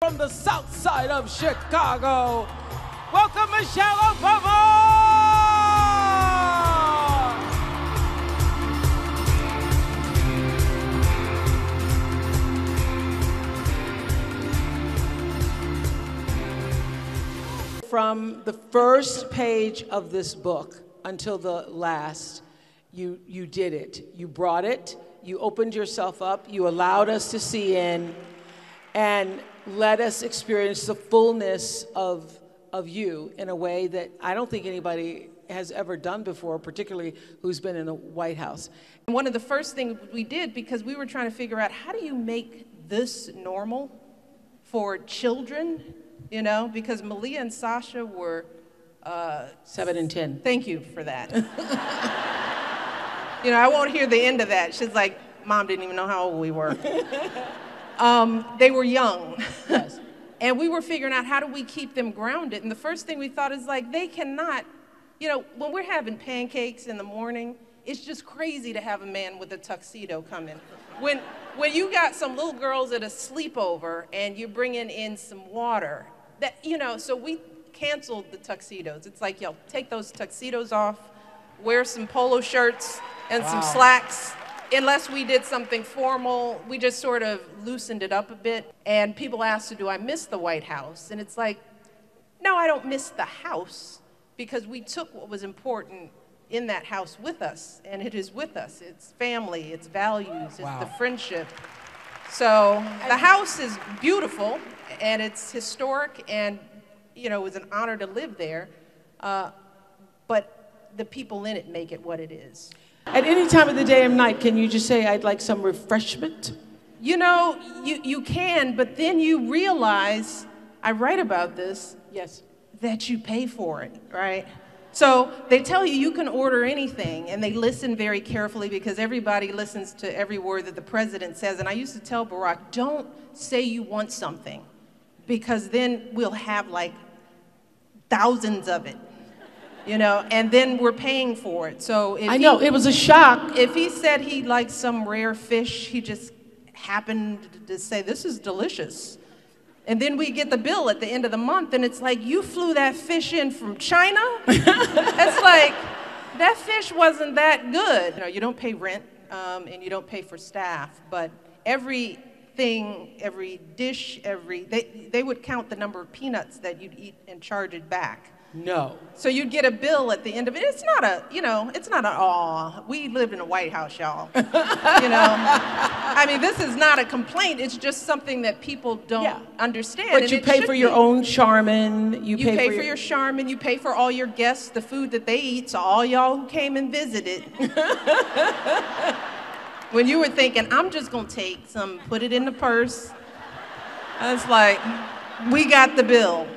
from the south side of Chicago. Welcome, Michelle Obama! From the first page of this book until the last, you did it. You brought it, you opened yourself up, you allowed us to see in, and let us experience the fullness of you in a way that I don't think anybody has ever done before, particularly who's been in the White House. And one of the first things we did, because we were trying to figure out how do you make this normal for children, you know, because Malia and Sasha were 7 and 10. Thank you for that. You know, I won't hear the end of that. She's like, Mom didn't even know how old we were. They were young. Yes. And we were figuring out how do we keep them grounded. And the first thing we thought is like, they cannot, you know, when we're having pancakes in the morning, it's just crazy to have a man with a tuxedo come in. When you got some little girls at a sleepover and you're bringing in some water, that, you know, so we canceled the tuxedos. It's like, yo, take those tuxedos off, wear some polo shirts and some slacks. Unless we did something formal, we just sort of loosened it up a bit. And people asked, do I miss the White House? And it's like, no, I don't miss the house, because we took what was important in that house with us, and it is with us. It's family, it's values, it's the friendship. So the house is beautiful, and it's historic, and you know, it was an honor to live there, but the people in it make it what it is. At any time of the day and night, can you just say, I'd like some refreshment? You know, you can, but then you realize, I write about this, yes, that you pay for it, right? So they tell you you can order anything, and they listen very carefully because everybody listens to every word that the president says. And I used to tell Barack, don't say you want something, because then we'll have like thousands of it. You know, and then we're paying for it. So if I know, it was a shock. If he said he liked some rare fish, he just happened to say, this is delicious. And then we get the bill at the end of the month, and it's like, you flew that fish in from China? It's like, that fish wasn't that good. You know, you don't pay rent, and you don't pay for staff, but everything, every dish, they would count the number of peanuts that you'd eat and charge it back. No. So you'd get a bill at the end of it. It's not a, you know, it's not a, we lived in a White House, y'all. You know, I mean, this is not a complaint. It's just something that people don't understand. But you pay for your own Charmin. You pay for your Charmin. You pay for all your guests, the food that they eat. So all y'all who came and visited, when you were thinking, I'm just gonna take some, put it in the purse. I was like, we got the bill.